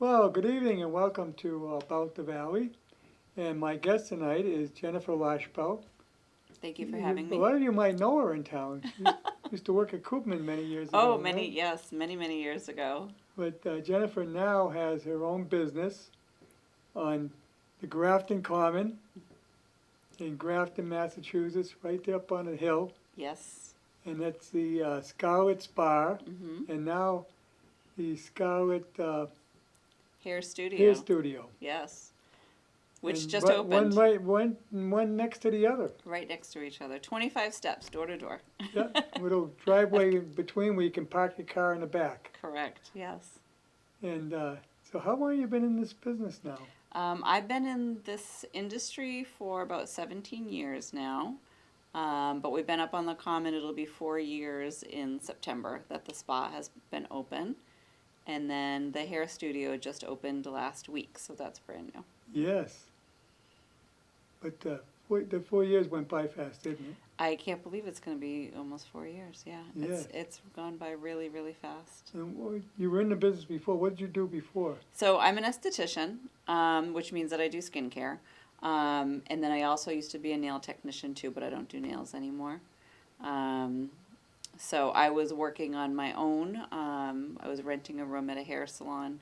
Well, good evening and welcome to About the Valley. And my guest tonight is Jennifer Lachapelle. Thank you for having A me. lot of you might know her in town. She used to work at Koopman many years Oh, ago, right? many years ago. But Jennifer now has her own business on the Grafton Common in Grafton, Massachusetts, right there up on a hill. Yes. And that's the Scarlet Spa. Mm-hmm. And now the Scarlet Hair Hair studio. Studio. Yes. Which And just opened one next to the other. right next to each other. 25 steps, door to door. Yeah, little driveway in between where you can park your car in the back. Correct. Yes. And so how long have you been in this business now? I've been in this industry for about 17 years now. But we've been up on the common. It'll be 4 years in September that the spa has been open. And then the hair studio just opened last week, so that's brand new. Yes. But the 4 years went by fast, didn't it? I can't believe it's going to be almost 4 years. Yeah, Yes. it's gone by really, really fast. And you were in the business before. What did you do before? So I'm an esthetician, which means that I do skincare, and then I also used to be a nail technician too, but I don't do nails anymore. So I was working on my own. I was renting a room at a hair salon,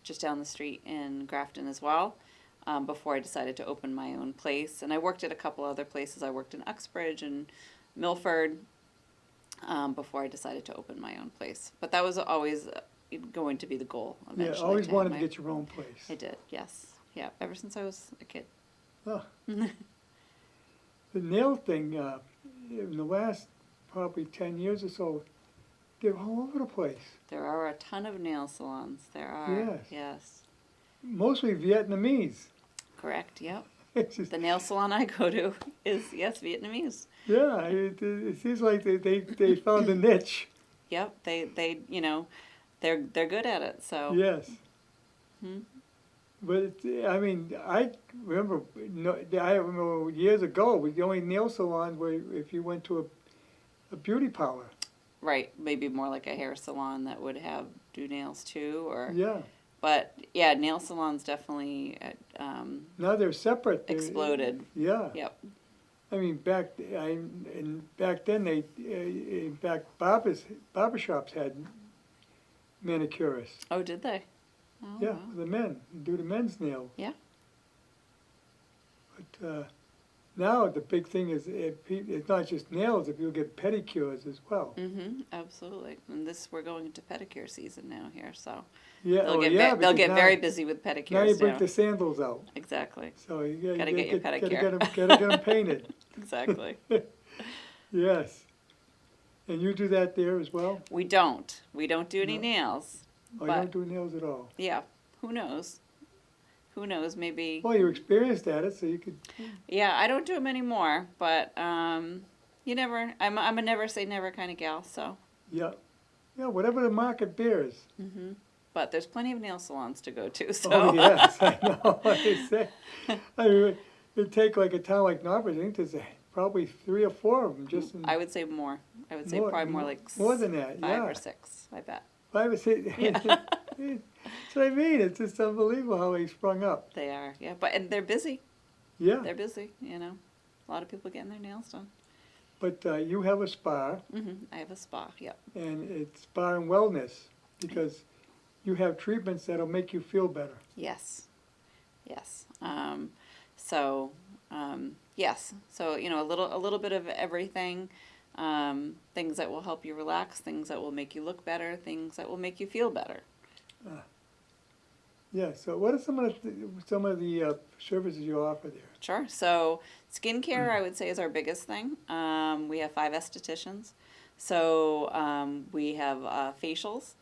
just down the street in Grafton as well. Before I decided to open my own place. And I worked at a couple other places. I worked in Uxbridge and Milford before I decided to open my own place. But that was always going to be the goal eventually. Yeah, always to have wanted my- to get your own place. I did, yes. Yeah, ever since I was a kid. Oh. The nail thing, in the last probably 10 years or so, they're all over the place. There are a ton of nail salons. There are. Yes. Yes. Mostly Vietnamese. Correct, yep. It's just, The nail salon I go to is, yes, Vietnamese. yeah, it seems like they found a niche. Yep, they they're good at it, so. Yes. Hmm. But I mean, I remember years ago, the only nail salons were if you went to a beauty parlor. Right, maybe more like a hair salon that would do nails too, or. Yeah. But yeah, nail salons definitely Now they're separate. exploded. Yeah. Yep. I mean, back then they, in fact, barbershops had manicurists. Oh, did they? Oh, Yeah, wow. the men do the men's nails. Yeah. But now the big thing is it's not just nails; if you get pedicures as well. Mm-hmm. Absolutely. And we're going into pedicure season now here, so Yeah, they'll get yeah. they'll because get now, very busy with pedicures. now you break yeah. the sandals out, Exactly. so you Gotta get your pedicure. Gotta get them painted. Exactly. Yes, and you do that there as well. We don't do any No. nails. Oh, you But- don't do nails at all. Yeah. Who knows? Who knows? Maybe. Well, you're experienced at it, so you could. Yeah, I don't do them anymore, but you never. I'm a never say never kind of gal, so. Yeah, yeah. Whatever the market bears. Mm-hmm. But there's plenty of nail salons to go to, so. Oh yes, I know. Like I say, I mean, it'd take like a town like Norfolk. I think there's probably 3 or 4 of them just in. I would say more. I would say More- probably more like more than that, 5 yeah. or 6. I bet 5 or 6. Yeah. That's what I mean. It's just unbelievable how they sprung up. they are. Yeah, and they're busy. Yeah, They're busy. A lot of people getting their nails done. but you have a spa, I have a spa. Yep. and it's spa and wellness because you have treatments that'll make you feel better. Yes. Yes. So yes. So a little bit of everything. Things that will help you relax. Things that will make you look better. Things that will make you feel better. Yeah. So what are some of the services you offer there? Sure. So skincare, I would say, is our biggest thing. We have 5 estheticians. So we have facials.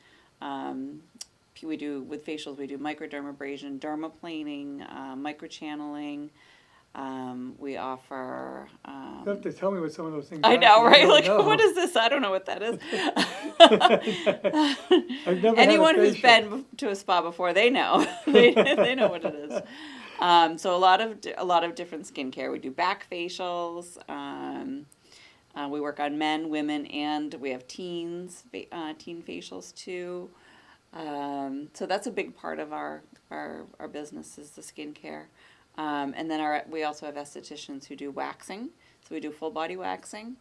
With facials, we do microdermabrasion, dermaplaning, microchanneling. We offer. You have to tell me what some of those things I are. know, 'cause right? don't Like, know. what is this? I don't know what that is. I've never Anyone had a who's facial. been to a spa before, they know. they know what it is. So a lot of different skincare. We do back facials. We work on men, women, and we have teen facials too. So that's a big part of our business is the skincare. And then we also have estheticians who do waxing. So we do full body waxing.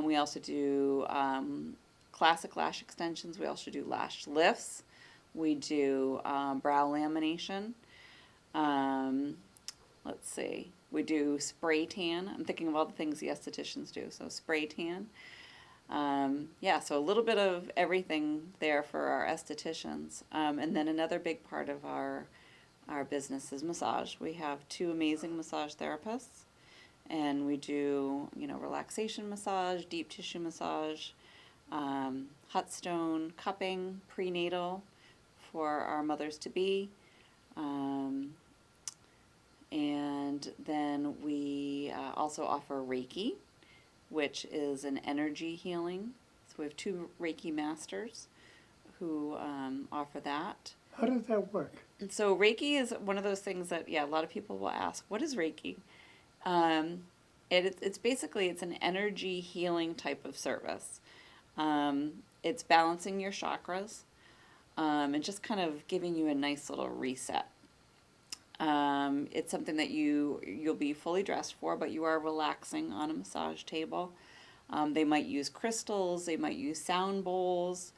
We also do classic lash extensions. We also do lash lifts. We do brow lamination. Let's see. We do spray tan. I'm thinking of all the things the estheticians do. So spray tan. Yeah, so a little bit of everything there for our estheticians. And then another big part of our business is massage. We have 2 amazing massage therapists, and we do, relaxation massage, deep tissue massage, hot stone cupping, prenatal for our mothers-to-be. And then we also offer Reiki, which is an energy healing. So we have 2 Reiki masters who offer that. How does that work? And so Reiki is one of those things that, a lot of people will ask, what is Reiki? It's basically, it's an energy healing type of service. It's balancing your chakras and just kind of giving you a nice little reset. It's something that you'll be fully dressed for, but you are relaxing on a massage table. They might use crystals, they might use sound bowls.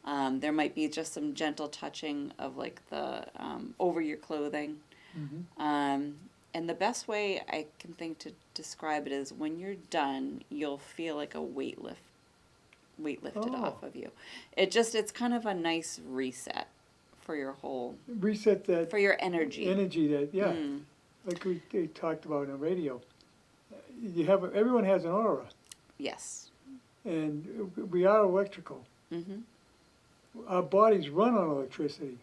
There might be just some gentle touching of like the over your clothing. Mm-hmm. And the best way I can think to describe it is when you're done, you'll feel like a weight lifted off of you. It's kind of a nice reset for your whole Reset that for your energy. Like they talked about on the radio. Everyone has an aura, Yes. and we are electrical. Mm-hmm. Our bodies run on electricity.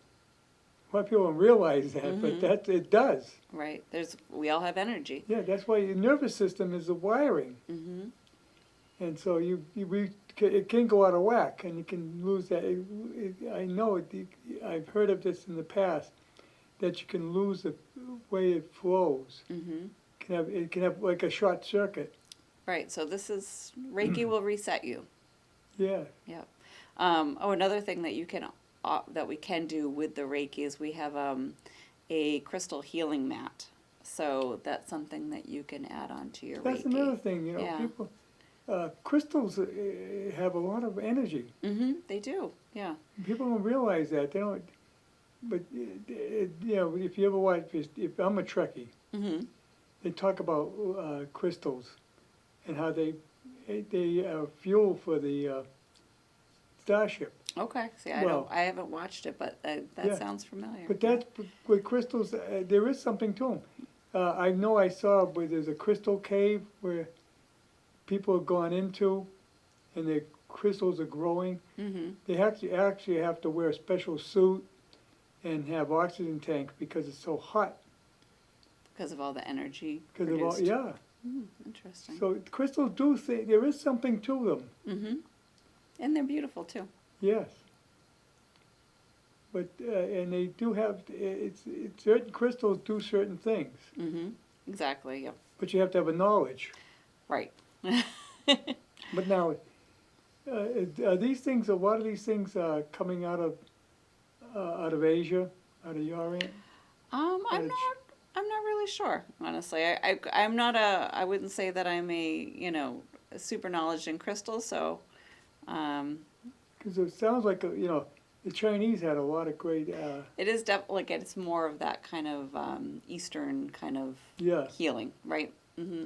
A lot of people don't realize that, but it does. Right. We all have energy. Yeah, that's why your nervous system is the wiring, Mm-hmm. and so it can go out of whack, and you can lose that. I know I've heard of this in the past, that you can lose the way it flows. Mm-hmm. It can have like a short circuit. Right. So this is Reiki will reset you. Yeah. Yep. Another thing that that we can do with the Reiki is we have a crystal healing mat. So that's something that you can add on to your That's Reiki. another thing, Yeah. people, crystals have a lot of energy. Mm-hmm. They do. Yeah. People don't realize that. They don't, but, if you ever watch, if I'm a Trekkie, Mm-hmm. they talk about crystals and how they fuel for the starship. Okay. See, I haven't watched it, but that Yeah. sounds familiar. But that's with crystals. There is something to them. I know I saw where there's a crystal cave where people have gone into, and the crystals are growing. Mm-hmm. They actually have to wear a special suit and have oxygen tanks because it's so hot. Because of all the energy Because produced. of all, Interesting. So crystals do say there is something to them. Mm-hmm. And they're beautiful too. Yes. But and they do have certain crystals do certain things. Mm-hmm. Exactly. Yep. But you have to have a knowledge. Right. But now, are these things? A lot of these things are coming out of Asia, out of the Orient. I'm not really sure, honestly. I'm not I wouldn't say that I'm a super knowledge in crystals, so. Because it sounds like the Chinese had a lot of great. It is definitely it's more of that kind of Eastern kind of Yeah. healing, right? Mm-hmm.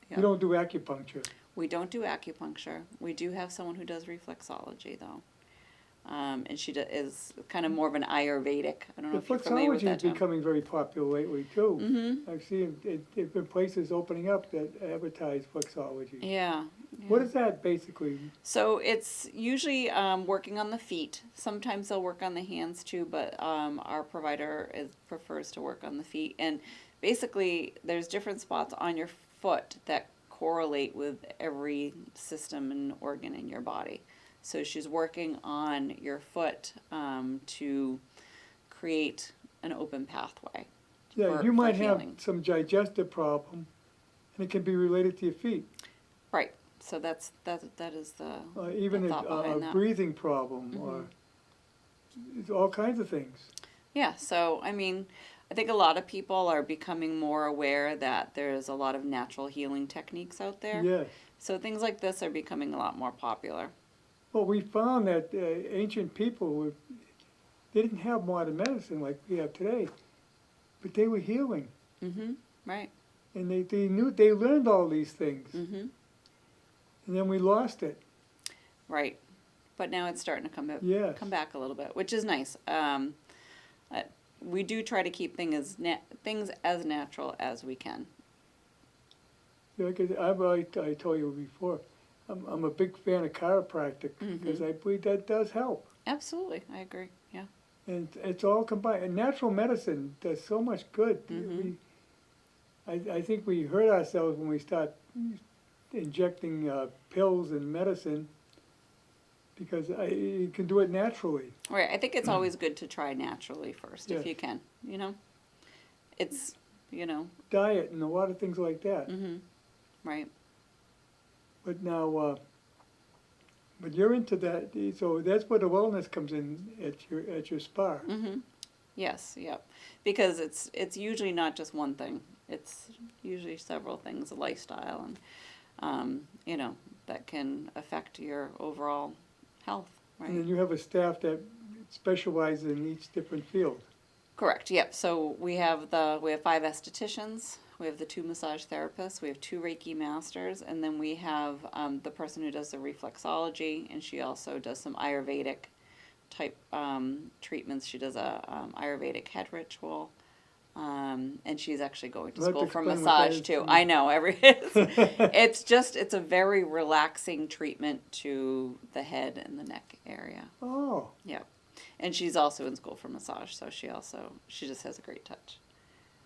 Yeah. You don't do acupuncture. We don't do acupuncture. We do have someone who does reflexology, though. And she is kind of more of an Ayurvedic. I don't know if you're familiar with Reflexology that is term. becoming very popular lately, too. Mm-hmm. I've seen there've been places opening up that advertise reflexology. Yeah. What is that, basically? So it's usually working on the feet. Sometimes they'll work on the hands, too, but our provider prefers to work on the feet. And basically, there's different spots on your foot that correlate with every system and organ in your body. So she's working on your foot to create an open pathway. Yeah, you might have healing. some digestive problem, and it can be related to your feet. Right. So that is the Even the thought behind a that. breathing problem, Mhm. or it's all kinds of things. Yeah, so I mean, I think a lot of people are becoming more aware that there's a lot of natural healing techniques out there. Yes. So things like this are becoming a lot more popular. Well, we found that ancient people they didn't have modern medicine like we have today, but they were healing, Mhm. Right. and they learned all these things, Mhm. and then we lost it. Right. But now it's starting to Yes. come back a little bit, which is nice. Uh, we do try to keep things as natural as we can. Yeah, because I told you before, I'm a big fan of chiropractic because I believe that does help. Absolutely, I agree. Yeah. And it's all combined. And natural medicine does so much good. I think we hurt ourselves when we start injecting pills and medicine because you can do it naturally. Right. I think it's always good to try naturally first if Yes. you can. You know, it's Diet and a lot of things like that. right. But now, but you're into that, so that's where the wellness comes in at your spa. Yes. Yep. Because it's usually not just one thing. It's usually several things, a lifestyle, and that can affect your overall health. And Right. then you have a staff that specializes in each different field. Correct. Yep. So we have 5 estheticians. We have the 2 massage therapists. We have 2 Reiki masters, and then we have the person who does the reflexology, and she also does some Ayurvedic type treatments. She does a Ayurvedic head ritual, and she's actually going to You'll have school to for explain what that massage is too. to me. I know it's a very relaxing treatment to the head and the neck area. Oh, Yep. And she's also in school for massage, so she just has a great touch.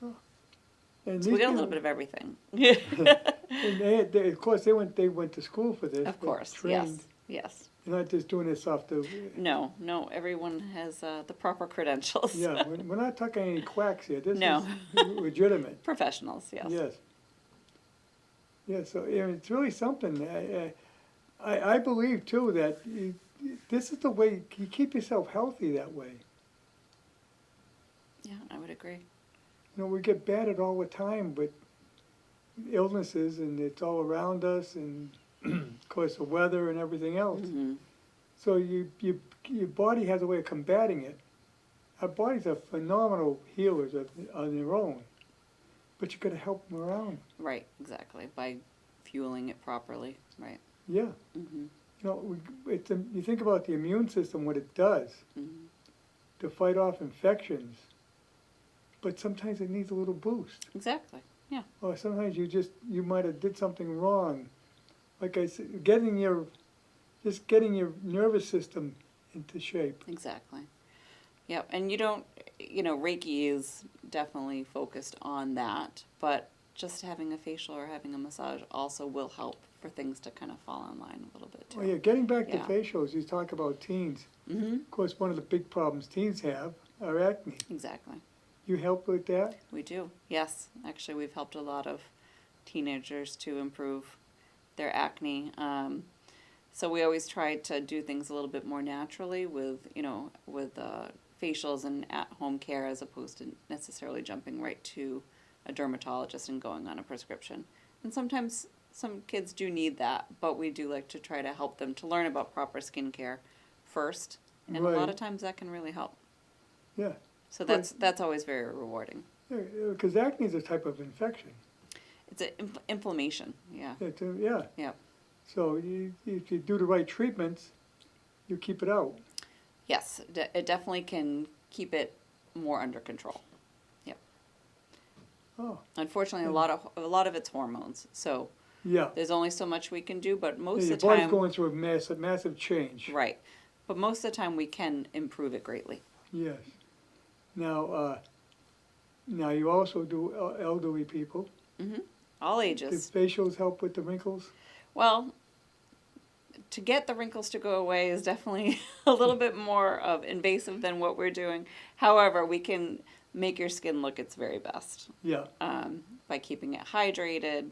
and So these we got a little people- bit of everything. and of course, they went to school for this. Of they course, trained. yes. They're not just doing this off the. No, everyone has the proper credentials. Yeah, we're not talking any quacks here. This No. is legitimate. Professionals, yes. Yes. Yeah, so it's really something. I believe too that this is the way you keep yourself healthy that way. Yeah, I would agree. We get battered all the time with illnesses, and it's all around us, and of course the weather and everything else. So your body has a way of combating it. Our bodies are phenomenal healers on their own, but you got to help them around. Right, exactly. By fueling it properly, right. Yeah. You think about the immune system, what it does to fight off infections, but sometimes it needs a little boost. Exactly, yeah. Or sometimes you might have did something wrong. Like I said, getting your nervous system into shape. Exactly. Yep, and Reiki is definitely focused on that, but just having a facial or having a massage also will help for things to kind of fall in line a little bit too. Oh yeah, getting back to Yeah. facials, you talk about teens. Mm-hmm. Of course, one of the big problems teens have are acne. Exactly. You help with that? We do, yes. Actually, we've helped a lot of teenagers to improve their acne. So we always try to do things a little bit more naturally with facials and at-home care as opposed to necessarily jumping right to a dermatologist and going on a prescription. And sometimes some kids do need that, but we do like to try to help them to learn about proper skincare first. And a lot Right. of times that can really help. Yeah. So that's always very rewarding. Because acne is a type of infection. It's an inflammation, yeah. Yeah. Yep. So if you do the right treatments, you keep it out. Yes, it definitely can keep it more under control. Yep. Oh, Unfortunately, And- a lot of it's hormones. So yeah. there's only so much we can do, but most Your of the body's time, going through a massive change. right. But most of the time we can improve it greatly. Yes. Now you also do elderly people. All Do ages. facials help with the wrinkles? Well, to get the wrinkles to go away is definitely a little bit more invasive than what we're doing. However, we can make your skin look its very best Yeah. by keeping it hydrated.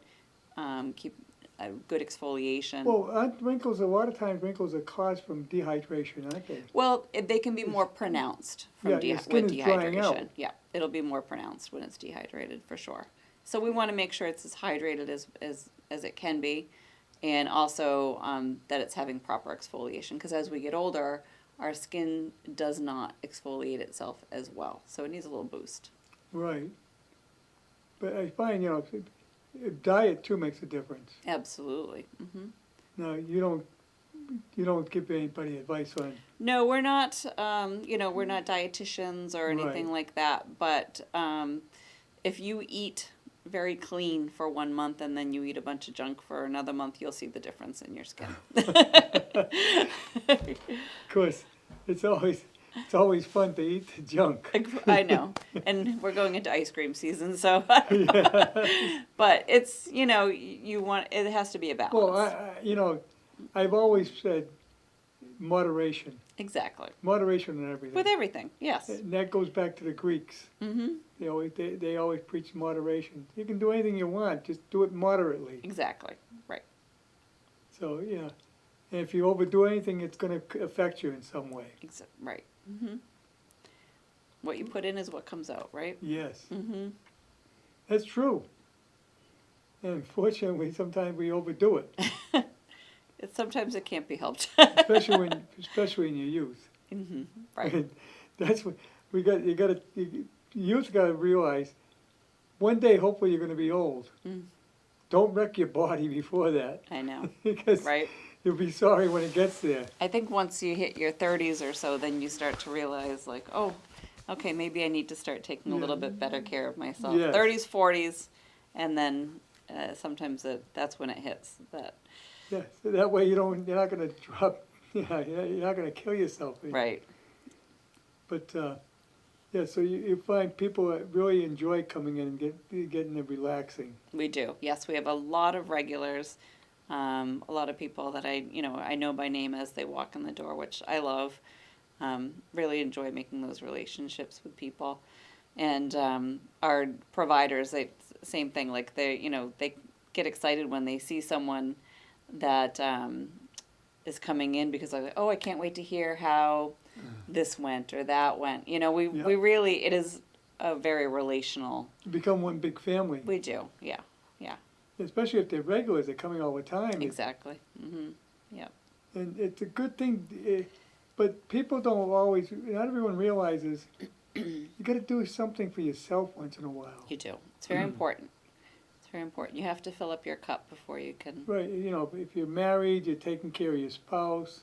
a good exfoliation. Well, aren't wrinkles, a lot of times wrinkles are caused from dehydration, aren't they? Well, they can be more pronounced from Yeah, your skin with is drying out. dehydration. Yeah, it'll be more pronounced when it's dehydrated for sure. So we want to make sure it's as hydrated as it can be, and also that it's having proper exfoliation. Because as we get older, our skin does not exfoliate itself as well, so it needs a little boost. Right. But I find, diet too makes a difference. Absolutely. Hmm. Now, you don't give anybody advice on, No, we're not. We're not dietitians or anything Right. like that. But if you eat very clean for 1 month and then you eat a bunch of junk for another month, you'll see the difference in your skin. of course, it's always fun to eat the junk. I know, and we're going into ice cream season, so. Yeah. But it's you want it has to be a balance. Well, I've always said moderation. Exactly. Moderation in everything. With everything, yes. And that goes back to the Greeks. Mm-hmm. They always preach moderation. You can do anything you want, just do it moderately. Exactly. Right. So, and if you overdo anything, it's going to affect you in some way. Right. Mm-hmm. What you put in is what comes out, right? Yes, Mm-hmm. that's true. And unfortunately, sometimes we overdo it, Sometimes it can't be helped. especially in your youth. Mm-hmm. Right. That's what youth got to realize. One day, hopefully, you're going to be old. Mm. Don't wreck your body before that, I know. because Right. you'll be sorry when it gets there. I think once you hit your 30s or so, then you start to realize, like, oh, okay, maybe I need to start taking a little bit better care of myself. Yes. 30s, 40s, and then sometimes that's when it hits. That Yeah, so that way you're not going to drop. Yeah, you're not going to kill yourself. right. But so you find people that really enjoy coming in and getting it relaxing. We do. Yes, we have a lot of regulars. A lot of people that I know by name as they walk in the door, which I love. Really enjoy making those relationships with people, and our providers. Same thing. Like they get excited when they see someone that is coming in because they're like, oh, I can't wait to hear how this went or that went. We really it is a very relational. You become one big family. We do. Yeah. Especially if they're regulars, they're coming all the time. Exactly. Mm-hmm. Yep. And it's a good thing, but people don't always, not everyone realizes you got to do something for yourself once in a while. You do. It's very important. It's very important. You have to fill up your cup before you can. Right, if you're married, you're taking care of your spouse.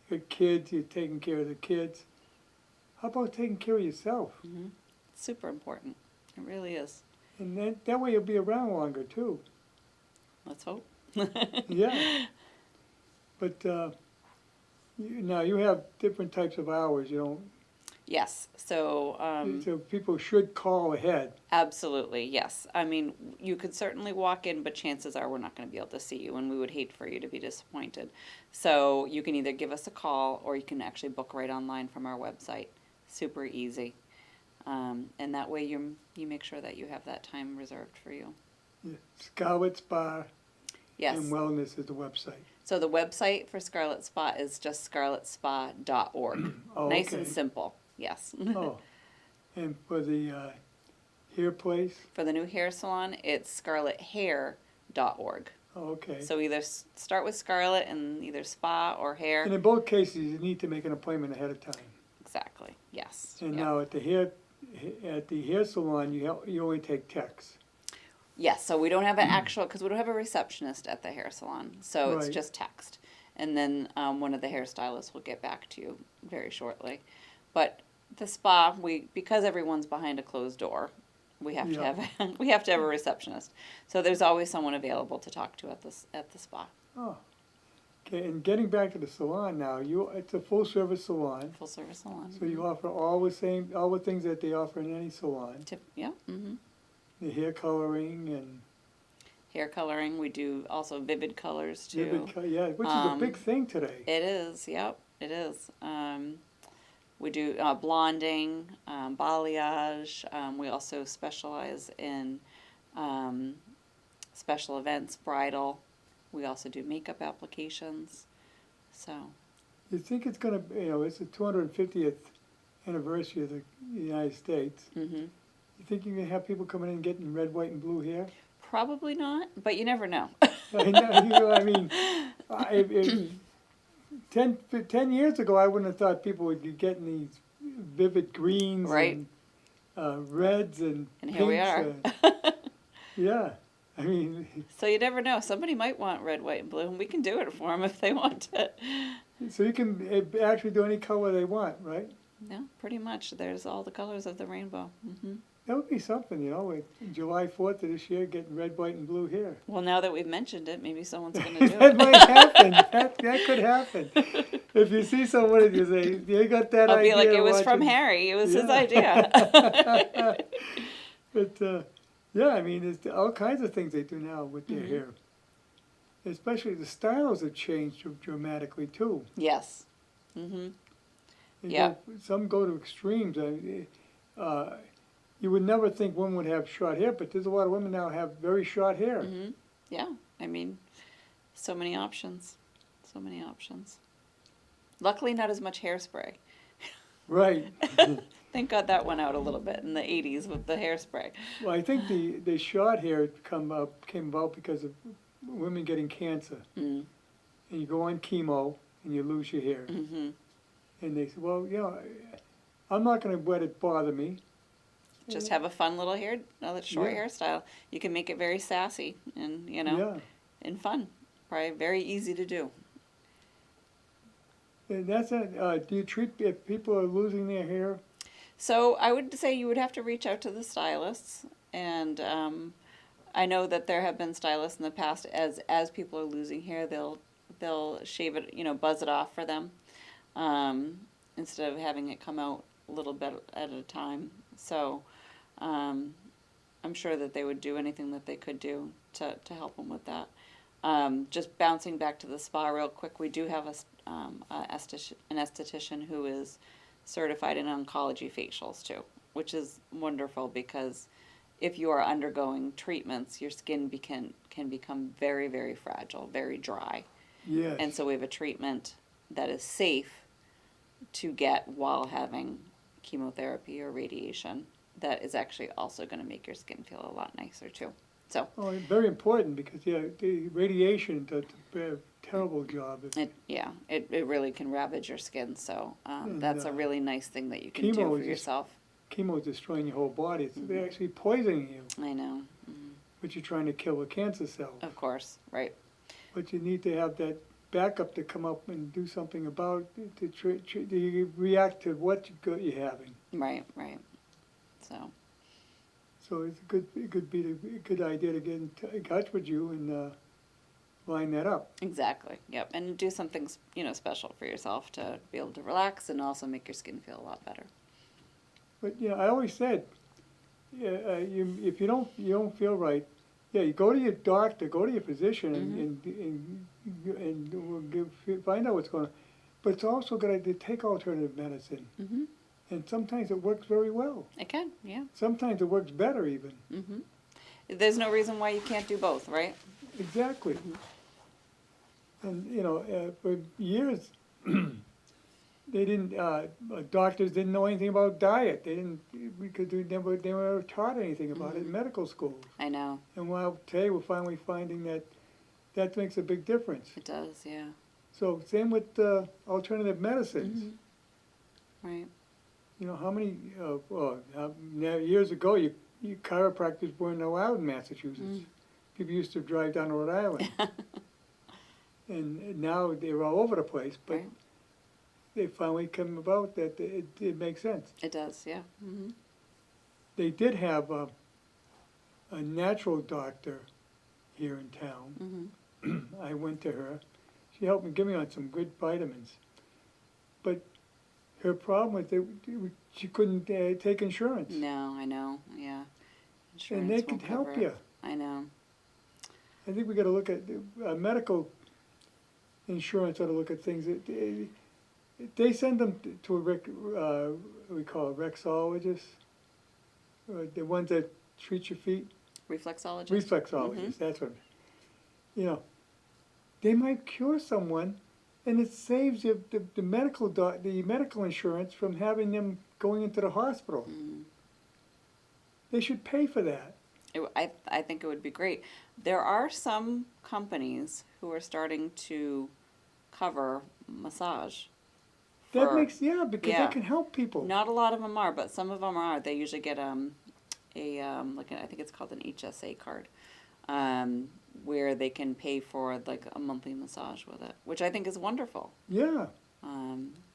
Your kids, you're taking care of the kids. How about taking care of yourself? Mm-hmm. It's super important. It really is. And that way you'll be around longer too. Let's hope. Yeah. But now you have different types of hours, Yes. So. So people should call ahead. Absolutely, yes. I mean, you could certainly walk in, but chances are we're not going to be able to see you, and we would hate for you to be disappointed. So you can either give us a call, or you can actually book right online from our website. Super easy, and that way you make sure that you have that time reserved for you. Yeah. Scarlet Spa Yes. and Wellness is the website. So the website for Scarlet Spa is just scarletspa.org. Oh, Nice okay. and simple. Yes. Oh, and for the hair place? For the new hair salon, it's scarlethair.org. Oh, okay. So either start with Scarlet and either spa or hair. And in both cases, you need to make an appointment ahead of time. Exactly. Yes. And Yep. now at the hair salon, you only take texts. Yes. So we don't have an actual because we don't have a receptionist at the hair salon. So it's Right. just text, and then one of the hairstylists will get back to you very shortly. But the spa, because everyone's behind a closed door, we have to Yeah. have we have to have a receptionist. So there's always someone available to talk to at the spa. Oh, okay. And getting back to the salon now, it's a full service salon, Full service salon. so you offer all the things that they offer in any salon. Yeah. Mm-hmm. The hair coloring and Hair coloring. We do also vivid colors too. which is a big thing today. It is. Yep. It is. We do blonding, balayage. We also specialize in special events, bridal, We also do makeup applications. So, You think it's gonna, it's the 250th anniversary of the United States. hmm You think you're gonna have people coming in getting red, white, and blue hair? probably not, but you never know. I know, I mean, if 10 years ago, I wouldn't have thought people would be getting these vivid greens Right. and reds and And pinks. here we are. Yeah, I mean, So you never know. Somebody might want red, white, and blue, and we can do it for them if they want it. so you can actually do any color they want, right? Yeah, pretty much. There's all the colors of the rainbow. That would be something, with July 4th of this year, getting red, white, and blue hair. Well, now that we've mentioned it, maybe someone's going to do That it. might happen. That could happen. If you see someone and you say, "You got that I'll idea?" be like, it was watching-" from Harry. It was his Yeah. idea. But yeah, I mean, there's all kinds of things they do now with their Mhm. hair. Especially the styles have changed dramatically too. Yes. hmm They Yeah. some go to extremes. You would never think women would have short hair, but there's a lot of women now have very short hair. Yeah. I mean, so many options. So many options. Luckily, not as much hairspray. Right. Thank God that went out a little bit in the 80s with the hairspray. Well, I think the short hair came about because of women getting cancer. Mm. And you go on chemo and you lose your hair. hmm And they say, well, I'm not going to let it bother me. Just have a fun little short Yeah. hairstyle. You can make it very sassy and, Yeah. and fun. Probably very easy to do. And that's it. Do you treat if people are losing their hair? So I would say you would have to reach out to the stylists, and I know that there have been stylists in the past. As people are losing hair, they'll shave it, buzz it off for them, instead of having it come out a little bit at a time. So I'm sure that they would do anything that they could do to help them with that. Just bouncing back to the spa real quick, we do have an esthetician who is certified in oncology facials too, which is wonderful because if you are undergoing treatments, your skin can become very, very fragile, very dry. Yes. And so we have a treatment that is safe to get while having chemotherapy or radiation that is actually also going to make your skin feel a lot nicer too. So very important because the radiation does a terrible job. it really can ravage your skin. So And, that's a really nice thing that you can do chemo for is just- yourself. Chemo is destroying your whole body. They're actually poisoning you, I know. but you're trying to kill the cancer cells. Of course, right. But you need to have that backup to come up and do something about to react to what you're having. Right. So it could be a good idea to get in touch with you and line that up. Exactly. Yep. And do something special for yourself to be able to relax and also make your skin feel a lot better. But I always said, if you don't feel right, you go to your doctor, go to your physician, and find out what's going on. But it's also good to take alternative medicine, and sometimes it works very well. It can. Yeah. Sometimes it works better even. There's no reason why you can't do both, right? Exactly. And for years, they didn't. Doctors didn't know anything about diet. They didn't because they never taught anything about it in medical school. I know. And today we're finally finding that makes a big difference. It does. Yeah. So same with alternative medicines. Right. How many years ago you chiropractors weren't allowed in Massachusetts. People used to drive down to Rhode Island. And now they're all over the place, but Right. they finally come about that it makes sense. It does. Yeah. They did have a natural doctor here in town. I went to her. She helped me give me on some good vitamins. But her problem was that she couldn't take insurance. No, I know. Yeah. And they Insurance could won't help cover you. it. I know. I think we got to look at medical insurance. Ought to look at things. They send them to we call it rexologist, the ones that treat your feet. Reflexologist. Reflexologist. That's what. they might cure someone, and it saves the medical insurance from having them going into the hospital. They should pay for that. I think it would be great. There are some companies who are starting to cover massage. That for- makes, yeah, because yeah. they can help people. Not a lot of them are, but some of them are. They usually get I think it's called an HSA card, where they can pay for like a monthly massage with it, which I think is wonderful. Yeah,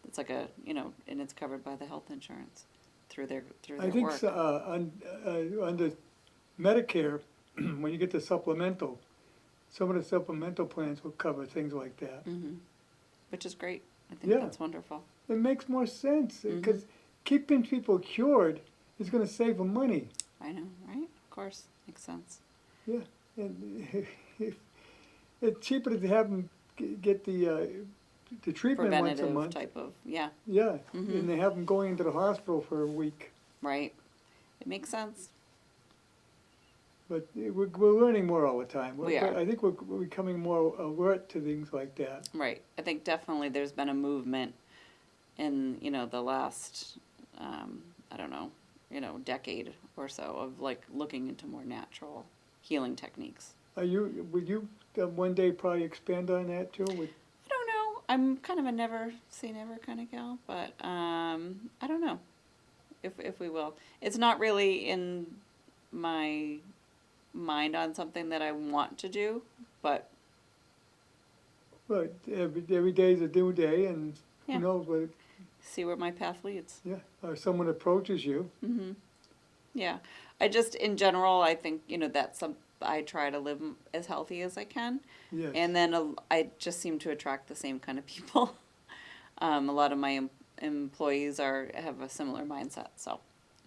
It's like and it's covered by the health insurance through their I think work. so, under Medicare, when you get the supplemental, some of the supplemental plans will cover things like that. Which is great. I think Yeah. that's wonderful. It makes more sense, because keeping people cured is gonna save them money. I know, right? Of course, makes sense. Yeah, and it's cheaper to have them get the treatment once a Preventative month. type of, yeah, Yeah, and they have them going into the hospital for a week. right. It makes sense. But we're learning more all the time. We are. I think we're becoming more alert to things like that. Right. I think definitely there's been a movement in, the last, I don't know, decade or so of like looking into more natural healing techniques. Would you one day probably expand on that too? I don't know. I'm kind of a never say never kind of gal, but I don't know if we will. It's not really in my mind on something that I want to do, but But every day is a new day, and Yeah. who knows what? see where my path leads. Yeah, or someone approaches you. Yeah. I just, in general, I think, that's I try to live as healthy as I can. Yes. And then I just seem to attract the same kind of people. A lot of my employees have a similar mindset, so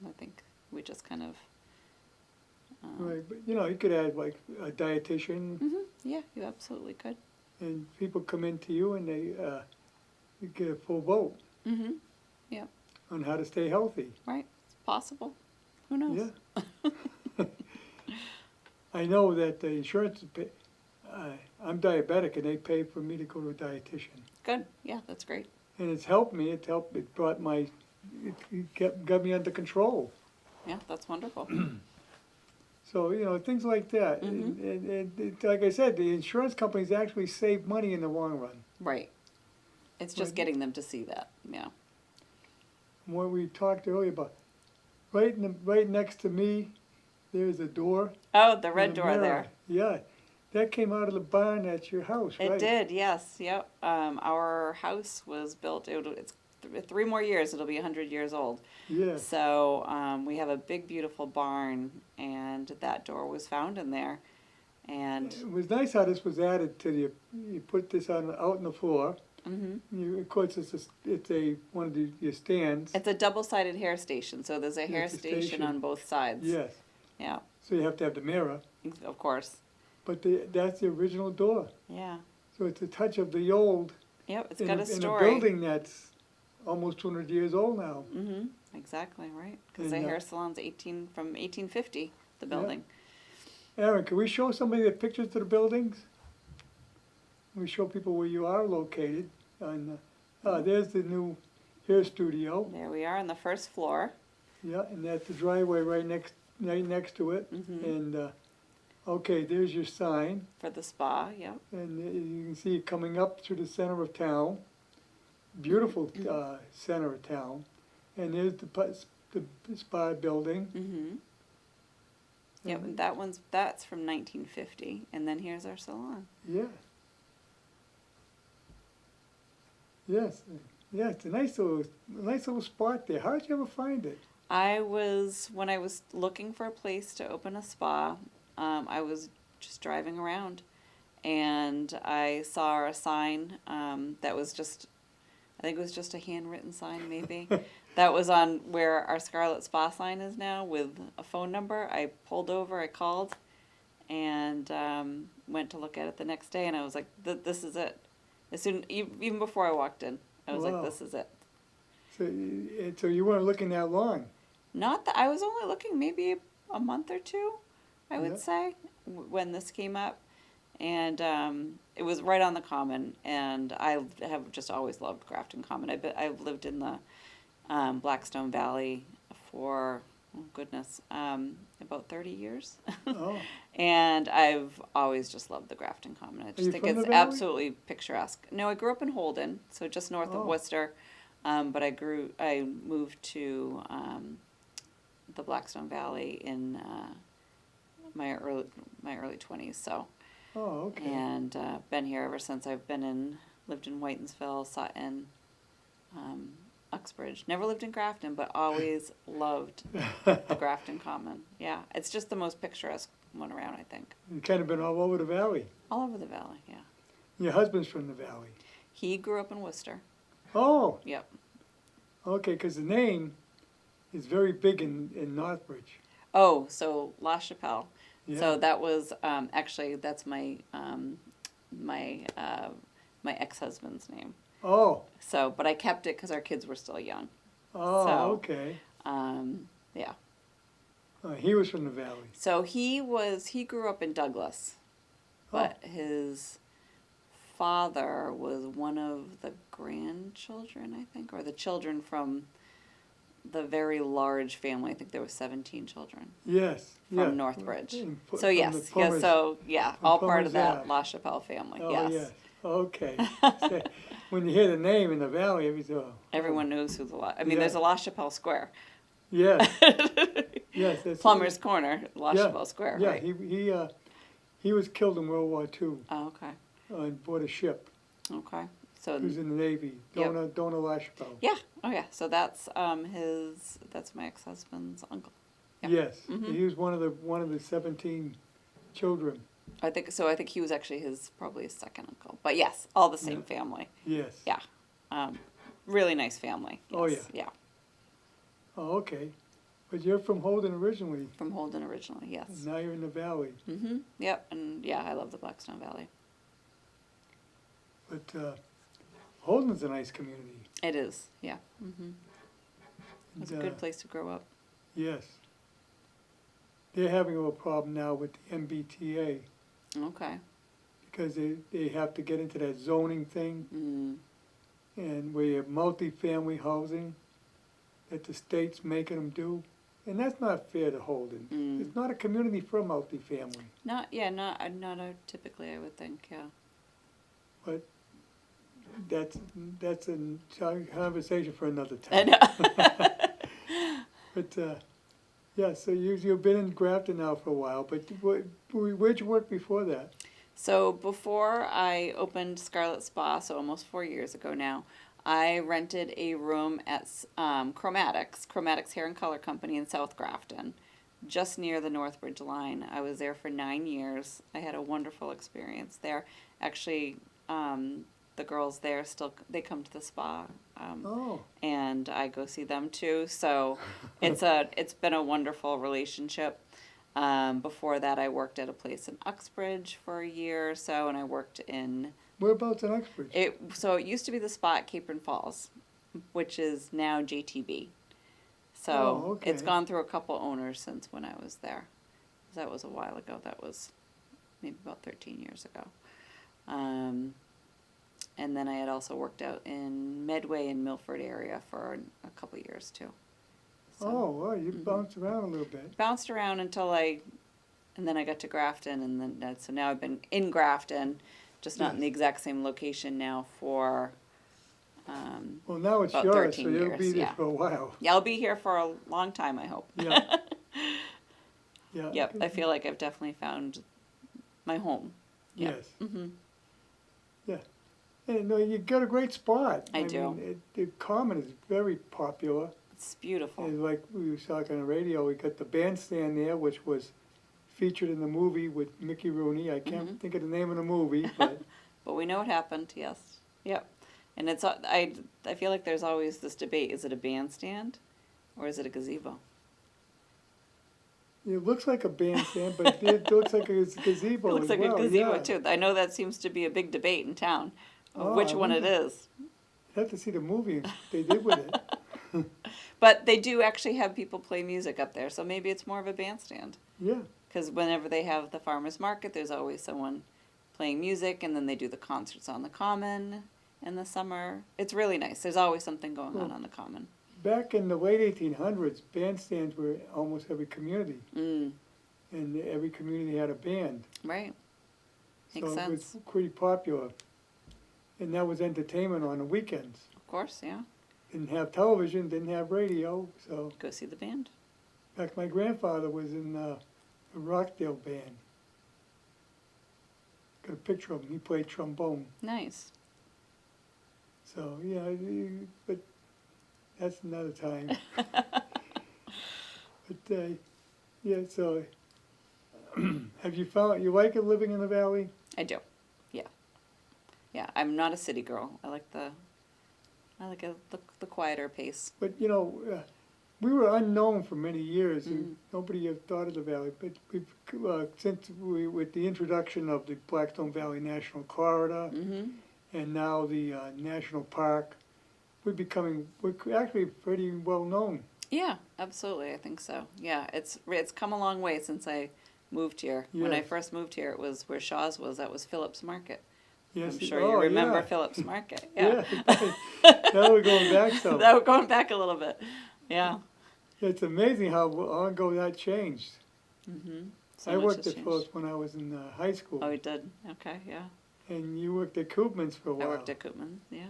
I think we just kind of. Right, but you could add like a dietitian, Yeah, you absolutely could. and people come into you and they you get a full vote Yeah, on how to stay healthy. right. It's possible. Who knows? Yeah. I know that the insurance, I'm diabetic, and they pay for me to go to a dietitian. Good. Yeah, that's great. And it's helped me, it brought it got me under control. Yeah, that's wonderful. So, things like that. And like I said, the insurance companies actually save money in the long run. Right. It's just Right. getting them to see that. Yeah. What we talked earlier about, right next to me, there's a door. Oh, the red and a door mirror. there. Yeah, that came out of the barn at your house, right? It did, yes, yep. Our house was built, it's 3 more years, it'll be 100 years old. Yeah, So we have a big, beautiful barn, and that door was found in there. And it was nice how this was added to you put this out on the floor. Of course, it's one of your stands. it's a double-sided hair station, so there's a hair It's a station station. on both sides. Yes, Yeah, so you have to have the mirror, of course. but that's the original door. Yeah. So it's a touch of the old Yep, it's in got a a in a story. building that's almost 200 years old now. Exactly, right. Because the And, hair salon's from 1850, the building. Aaron, can we show somebody the pictures to the buildings? We show people where you are located. There's the new hair studio. There we are on the first floor. Yeah, and that's the driveway right next to it. And okay, there's your sign, For the spa, yep. and you can see it coming up through the center of town. Beautiful center of town, and there's the spa building. Yep, and that's from 1950, and then here's our salon. Yeah. Yes, yeah, it's a nice little spot there. How did you ever find it? When I was looking for a place to open a spa, I was just driving around, and I saw a sign that was I think it was just a handwritten sign maybe, that was on where our Scarlet Spa sign is now with a phone number. I pulled over, I called, and went to look at it the next day, and I was like, this is it. Even before I walked in, I was Wow. like, this is it. So you weren't looking that long. Not that I was only looking maybe a month or two, I would Yeah. say, when this came up, and it was right on the Common, and I have just always loved Grafton Common. I've lived in the Blackstone Valley for, oh goodness, about 30 years. Oh, And I've always just loved the Grafton Common. I just you think from it's the valley? absolutely picturesque. No, I grew up in Holden, so just north of Oh. Worcester. But I moved to the Blackstone Valley in my early 20s. So, Oh, okay. and been here ever since. Lived in Whitensville, Sutton, Uxbridge. Never lived in Grafton, but always loved the Grafton Common. Yeah, it's just the most picturesque one around, I think. You've kind of been all over the valley. All over the valley, yeah. Your husband's from the valley. He grew up in Worcester. Oh, Yep. okay, because the name is very big in Northbridge. Oh, so Lachapelle. Yeah. So that was actually that's my my ex-husband's name. Oh, So, but I kept it because our kids were still young. oh, So, okay. Yeah. He was from the valley. So he grew up in Douglas, but his father was one of the grandchildren, I think, or the children from the very large family. I think there were 17 children Yes. from yeah. Northbridge. From So the yes, Plumbers. so yeah, from all part of Plumbers that Ave. La Chapelle family. Oh, yes. yes. Okay. So, when you hear the name in the valley, Everyone knows who I mean, Yeah. there's a La Chapelle Square. Yes. Yes. That's Plumber's Corner, La Yeah. Chapelle Square, Yeah. right? He was killed in World War II Oh, okay. on board a ship. Okay. So He was in the Navy. Yep. Dona Lachapelle. yeah. Oh yeah. So that's that's my ex-husband's uncle. Yeah. Yes. Mhm. He was one of the 17 children. I think so. I think he was actually probably his second uncle. But yes, all the same Yeah. family. Yes. Yeah. Really nice family. Oh, Yes. Yeah. Oh, okay. But you're from Holden originally. From Holden originally. Yes. And now you're in the valley. Mm-hmm. Yep. And yeah, I love the Blackstone Valley. But Holden's a nice community. It is. Yeah. Mm-hmm. It's a And, good place to grow up. Yes. They're having a problem now with the MBTA Okay. because they have to get into that zoning thing, Mm. and where you have multifamily housing that the state's making them do. And that's not fair to Holden. Mm. It's not a community for multifamily. Not typically, I would think. Yeah. But that's a conversation for another I time. know. But yeah, so you've been in Grafton now for a while. But where'd you work before that? So before I opened Scarlet Spa, so almost 4 years ago now, I rented a room at Chromatics Hair and Color Company in South Grafton, just near the Northbridge line. I was there for 9 years. I had a wonderful experience there. Actually, the girls there they come to the spa, Oh, and I go see them too. So it's been a wonderful relationship. Before that, I worked at a place in Uxbridge for a year or so, and I worked in whereabouts in Uxbridge? So it used to be the spa at Capron Falls, which is now JTB. So Oh, okay. it's gone through a couple owners since when I was there. That was a while ago. That was maybe about 13 years ago. And then I had also worked out in Medway and Milford area for a couple years too. So Oh, well, you bounced around a little bit. bounced around and then I got to Grafton, and then so now I've been in Grafton, just not in the Yes. exact same location now for. Well, now it's About yours, so 13 you'll years, be there yeah. for a while. Yeah, I'll be here for a long time, I hope. Yeah. Yeah. Yep, I feel like I've definitely found my home. Yep. Yes. Hmm. Yeah. And no, you got a great spot. I do. Mean, the Common is very popular. It's beautiful. And like we were talking on the radio, we got the bandstand there, which was featured in the movie with Mickey Rooney. I can't Mhm. think of the name of the movie, but But we know what happened, yes. Yep. And I feel like there's always this debate, is it a bandstand or is it a gazebo? it looks like a bandstand, but it looks like a gazebo It looks as like well. a gazebo yeah. too. I know that seems to be a big debate in town of Oh, which I one it wonder- is. You have to see the movie they did with it. But they do actually have people play music up there, so maybe it's more of a bandstand. Yeah. Because whenever they have the farmers market, there's always someone playing music, and then they do the concerts on the Common in the summer. It's really nice. There's always something going on the Common. Back in the late 1800s, bandstands were almost every community, Mm, and every community had a band. right. Makes So it was sense. pretty popular. And that was entertainment on the weekends. Of course, yeah. Didn't have television, didn't have radio, so. Go see the band. In fact, my grandfather was in a Rockdale band. Got a picture of him, he played trombone. Nice. So, yeah, but that's another time. But, yeah, so, have you found, you like it living in the valley? I do. Yeah. Yeah. I'm not a city girl. I like the quieter pace. But, we were unknown for many years, and nobody had thought of the valley. But we've, with the introduction of the Blackstone Valley National Corridor, Mm-hmm. and now the national park, we're actually pretty well known. Yeah, absolutely. I think so. Yeah, it's come a long way since I moved here. When I Yes. first moved here, it was where Shaw's was. That was Phillips Market. Yes, I'm sure you remember yeah. Phillips Market. Yeah. Now we're going back some. That we're going back a little bit. Yeah. It's amazing how long ago that changed. Mm-hmm. I worked at Phillips when I was in high school. Oh, you did? Okay, yeah. And you worked at Koopmans for a while. I worked at Koopman, yeah.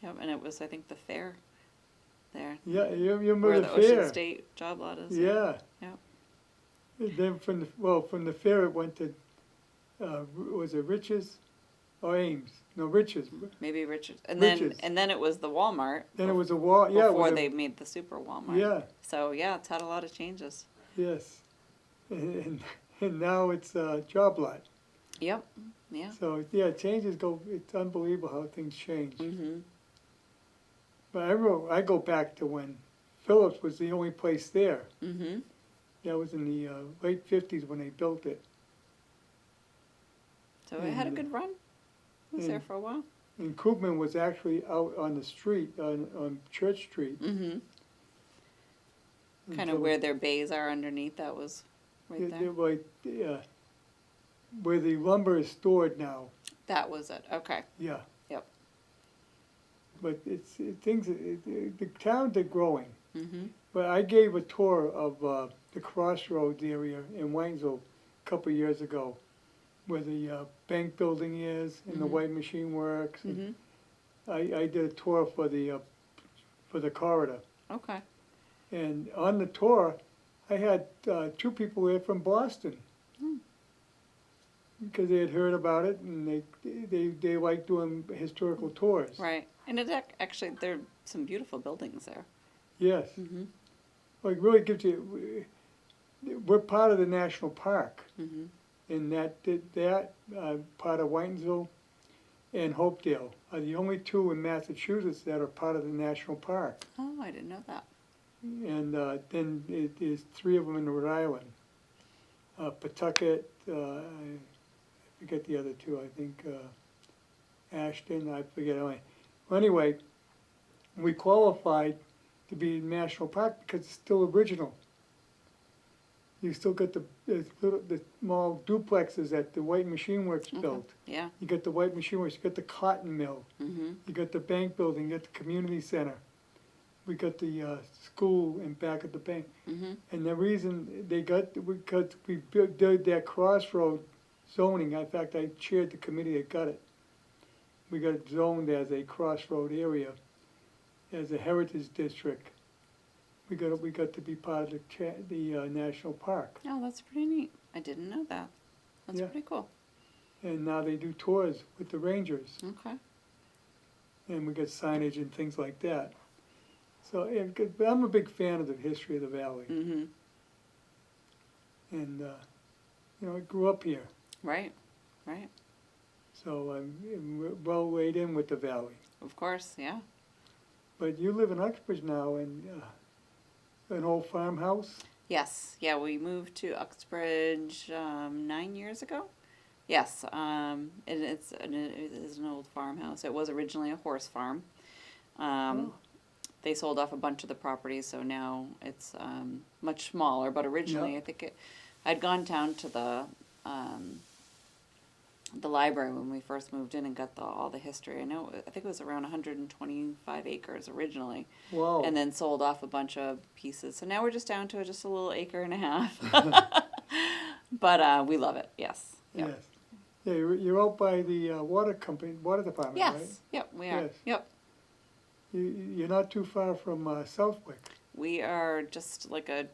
Yep, and it was, I think, the fair there. Yeah, you remember Where the the fair. Ocean State job lot is. Yeah. Yep. And then from the fair it went to, was it Riches or Ames? No, Riches. Maybe Richards. Richards. And then it was the Walmart. Then it was a wall. Yeah, it Before was they made the super Walmart. Yeah. So yeah, it's had a lot of changes. Yes. And now it's a job lot. Yep. Yeah. So yeah, changes go. It's unbelievable how things change. Mm-hmm. But I go back to when Phillips was the only place there. Mm-hmm. That was in the late '50s when they built it. So it had a And- good run. It was there and- for a while. And Koopman was actually out on the street on Church Street. Mm-hmm. Kind until- of where their bays are underneath. That was right there. Where the lumber is stored now. That was it. Okay. Yeah. Yep. But the towns are growing. Mm-hmm. But I gave a tour of the Crossroads area in Waynesville a couple of years ago, where the bank building is and the Mhm. White Machine Works. And Mm-hmm. I did a tour for the corridor. Okay. And on the tour, I had two people there from Boston. Hmm. Because they had heard about it and they like doing historical tours. Right. And actually, there are some beautiful buildings there. Yes. Mm-hmm. Well, it really gives you, we're part of the national park. Mm-hmm. And that part of Whitensville and Hopedale are the only two in Massachusetts that are part of the national park. Oh, I didn't know that. And then there's three of them in Rhode Island. Pawtucket, I forget the other two, I think Ashton, I forget. Anyway, we qualified to be in national park because it's still original. You still got the small duplexes that the White Machine Works Okay. built. Yeah. You got the White Machine Works, you got the cotton mill, Mm-hmm. you got the bank building, you got the community center. We got the school in back of the bank. Mm-hmm. And the reason because we did that crossroad zoning, in fact, I chaired the committee that got it. We got it zoned as a crossroad area, as a heritage district. We got to be part of the national park. Oh, that's pretty neat. I didn't know that. That's Yeah. pretty cool. And now they do tours with the rangers, Okay. and we got signage and things like that. So but I'm a big fan of the history of the valley, Mm-hmm. and I grew up here. Right. Right. So I'm well weighed in with the valley. Of course. Yeah. But you live in Uxbridge now, and an old farmhouse? Yes. Yeah. We moved to Uxbridge 9 years ago. Yes. And it is an old farmhouse. It was originally a horse farm. Oh. They sold off a bunch of the properties, so now it's much smaller. But originally, Yeah. I think I'd gone down to the the library when we first moved in and got all the history. I think it was around 125 acres originally, Wow. and then sold off a bunch of pieces. So now we're just down to just a little acre and a half. But we love it. Yes. Yep. Yes. Yeah, you're out by the water department, Yes. right? Yep. We are. Yes. Yep. You're not too far from Southwick. We are just like a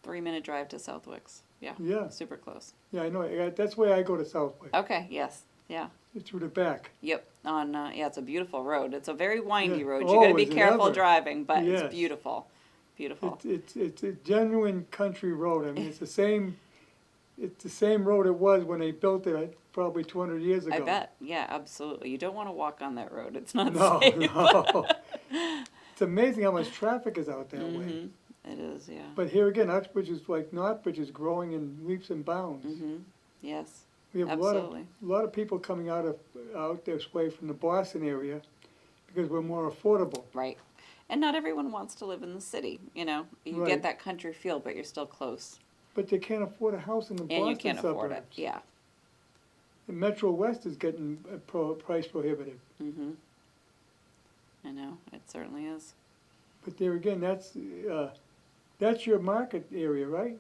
3-minute drive to Southwicks. Yeah. Yeah. Super close. Yeah, I know. That's where I go to Southwick. Okay. Yes. Yeah. Through the back. Yep. On yeah, it's a beautiful road. It's a very windy Yeah. road. You Oh, got to be is it careful ever? driving, but Yes. it's beautiful. Beautiful. It's a genuine country road. I mean, it's the same road it was when they built it probably 200 years ago. I bet. Yeah, absolutely. You don't want to walk on that road. It's not No, safe. no. It's amazing how much traffic is out that way. Mhm. It is. Yeah. But here again, Uxbridge is like Northbridge is growing in leaps and bounds. Mhm. Yes. We have Absolutely. a lot of people coming out this way from the Boston area because we're more affordable. Right. And not everyone wants to live in the city. You know, you Right. get that country feel, but you're still close, But they can't afford a house in the and Boston you can't suburbs. afford it. Yeah. The Metro West is getting price prohibitive. Mhm. I know. It certainly is. But there again, that's your market area, right?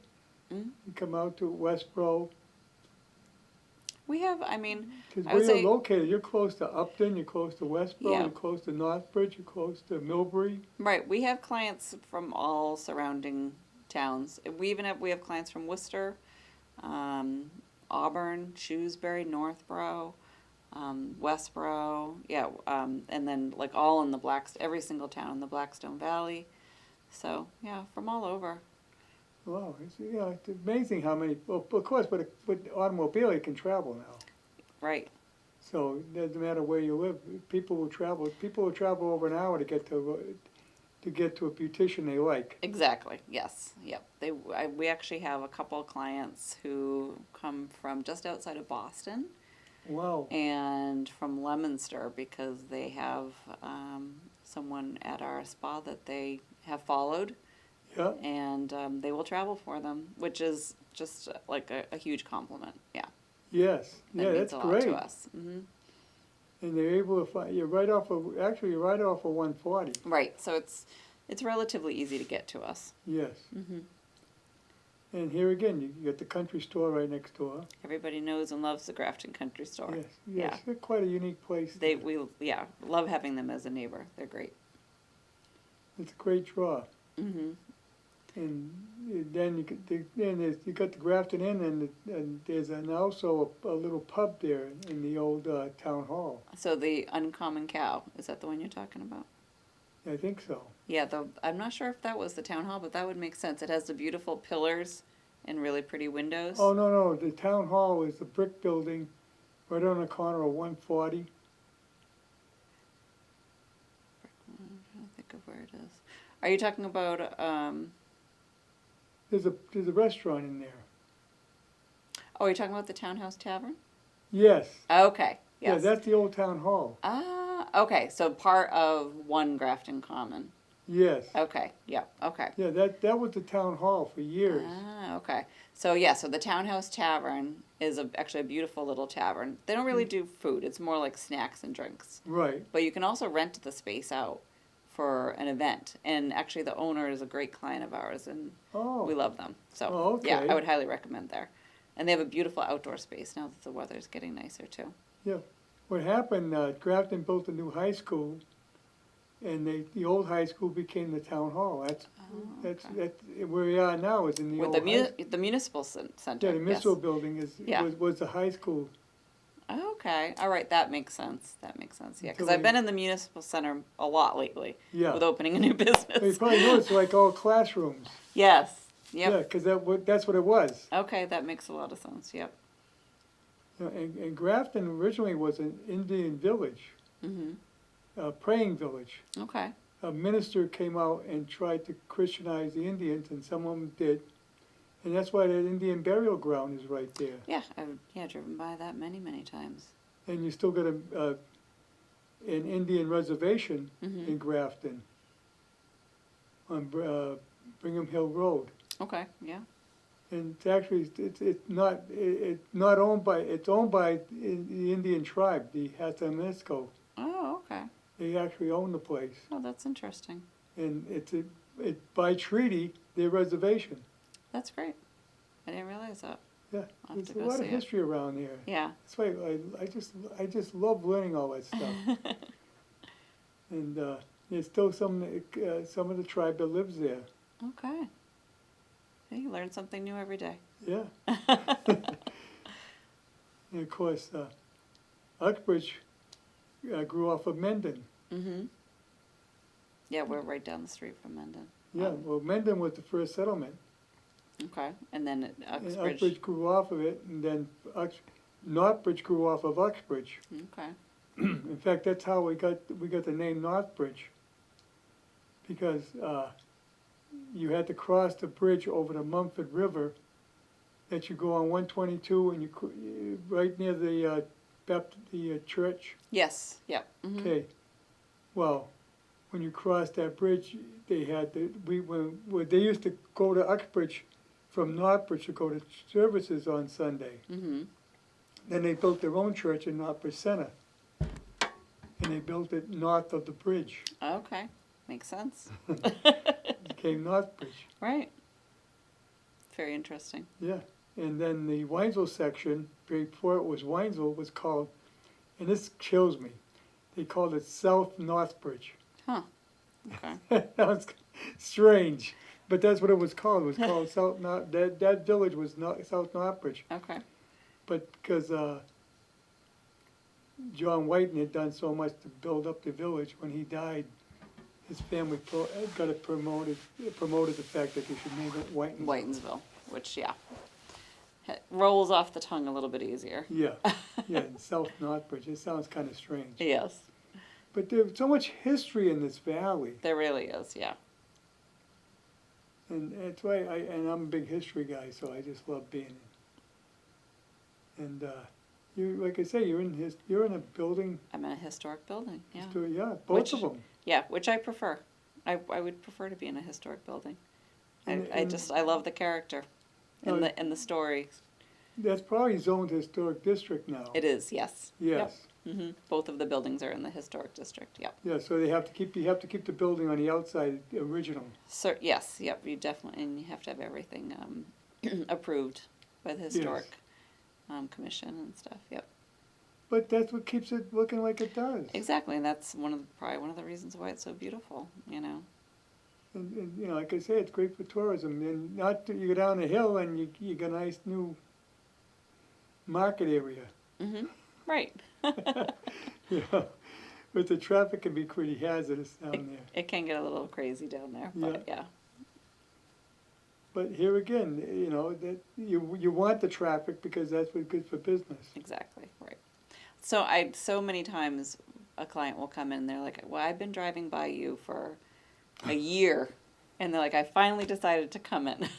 Mhm. You come out to Westboro. We have. I mean, Because I where would you're say- located, you're close to Upton, you're close to Westboro, Yeah. you're close to Northbridge, you're close to Millbury. right. We have clients from all surrounding towns. We have clients from Worcester, Auburn, Shrewsbury, Northborough, Westboro. Yeah. And then like all in every single town in the Blackstone Valley. So yeah, from all over. Wow, it's amazing how many, well, of course, with automobile, you can travel now. Right. So it doesn't matter where you live, people will travel over an hour to get to a beautician they like. Exactly. Yes. Yep. We actually have a couple of clients who come from just outside of Boston Wow, and from Leominster because they have someone at our spa that they have followed, yeah, and they will travel for them, which is just like a huge compliment. Yeah. yes, That yeah, means that's a lot great. to us. Hmm. And they're able to find, you're right off of 140, Right. So it's relatively easy to get to us. yes. Hmm. And here again, you get the country store right next door. Everybody knows and loves the Grafton Country Store. Yes, Yeah. yes, they're quite a unique place. We love having them as a neighbor. They're great. It's a great draw. Hmm. And then you got the Grafton Inn, and there's also a little pub there in the old town hall. So the Uncommon Cow, is that the one you're talking about? I think so. Yeah, I'm not sure if that was the town hall, but that would make sense. It has the beautiful pillars and really pretty windows. Oh, no, the town hall is the brick building right on the corner of 140. I'm trying to think of where it is. Are you talking about, There's a restaurant in there. oh, you're talking about the Townhouse Tavern? Yes. Okay, Yeah, yes. that's the old town hall. Okay, so part of One Grafton Common. Yes. Okay, yeah, okay. Yeah, that was the town hall for years. Okay. So yeah, so the Townhouse Tavern is actually a beautiful little tavern. They don't really do food. It's more like snacks and drinks. Right. But you can also rent the space out for an event. And actually the owner is a great client of ours and Oh. we love them. So Oh, okay. yeah, I would highly recommend there. And they have a beautiful outdoor space now that the weather's getting nicer too. Yeah. What happened, Grafton built a new high school, and the old high school became the town hall. That's where we are now, is in the With old the municipal center. Yeah, the municipal yes. building Yeah. was the high school. Okay. All right. That makes sense. Yeah, because Until I've we- been in the municipal center a lot lately Yeah. with opening a new business. Well, you probably know it's like all classrooms. Yes. Yeah, Yep. because that's what it was. Okay, that makes a lot of sense. Yep. You know, and Grafton originally was an Indian village, Mhm. a praying village. Okay. A minister came out and tried to Christianize the Indians, and some of them did. And that's why that Indian burial ground is right there. Yeah, I've driven by that many times. And you still got an Indian reservation Mhm. in Grafton on Brigham Hill Road. Okay. Yeah. And it's actually, it's not owned by, it's owned by the Indian tribe, the Hatamanesco. Oh, okay. They actually own the place. Oh, that's interesting. And by treaty, their reservation. That's great. I didn't realize that. Yeah, I'll have there's to a go lot of see it. history around there. Yeah. That's why I just love learning all that stuff. And there's still some of the tribe that lives there. Okay. Hey, you learn something new every day. Yeah. And of course, Uxbridge grew off of Mendon. Mm-hmm. Yeah, we're right down the street from Mendon. Yeah, well, Mendon was the first settlement. Okay, and then And Uxbridge. Uxbridge grew off of it, and then Northbridge grew off of Uxbridge. Okay. In fact, that's how we got the name Northbridge, because you had to cross the bridge over the Mumford River. That you go on 122, and right near the church. Yes. Yep. Mm-hmm. Okay. Well, when you crossed that bridge, they had they used to go to Uxbridge from Northbridge to go to services on Sunday. Mm-hmm. Then they built their own church in Northbridge Center, and they built it north of the bridge. Okay, makes sense. It became Northbridge. Right. Very interesting. Yeah. And then the Winesville section, before it was Winesville, was called, and this chills me, they called it South Northbridge. Huh. Okay. That was strange, but that's what it was called. It was called South North. That village was South Northbridge. Okay. But because John Whiten had done so much to build up the village, when he died, his family got it promoted the fact that they should name it Whiten. Whitensville, which rolls off the tongue a little bit easier. Yeah, yeah, and South Northbridge. It sounds kind of strange. Yes. But there's so much history in this valley, There really is. Yeah. and that's why I'm a big history guy, so I just love being in. And you, like I say, you're in a building. I'm in a historic building. Yeah. Yeah, both of them. Yeah, which I prefer. I would prefer to be in a historic building. I love the character and the story. That's probably zoned historic district now. It is, yes. Yes. Yep. Hmm. Both of the buildings are in the historic district. Yep. Yeah, so you have to keep the building on the outside original. So yes, yep. You definitely, and you have to have everything approved by the historic commission and stuff. Yep. But that's what keeps it looking like it does. Exactly, and that's probably one of the reasons why it's so beautiful. You know. And you know, like I say, it's great for tourism. And you go down the hill and you got a nice new market area. Mm-hmm. Right. Yeah, but the traffic can be pretty hazardous down there. It can get a little crazy down there, but yeah. But here again, you know, that you want the traffic because that's what's good for business. Exactly, right. So so many times a client will come in and they're like, well, I've been driving by you for a year. And they're like, I finally decided to come in.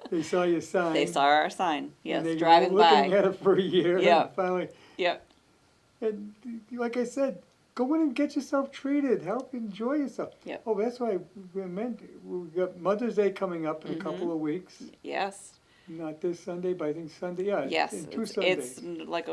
They saw your sign. They saw our sign, yes, and they driving were by. looking at it for a year. Yeah. And finally, Yep. and like I said, go in and get yourself treated. Help enjoy yourself. Yep. Oh, that's why we got Mother's Day coming up in a Mhm. couple of weeks. Yes. Not this Sunday, but I think Sunday. Yeah. Yes. In 2 Sundays. It's like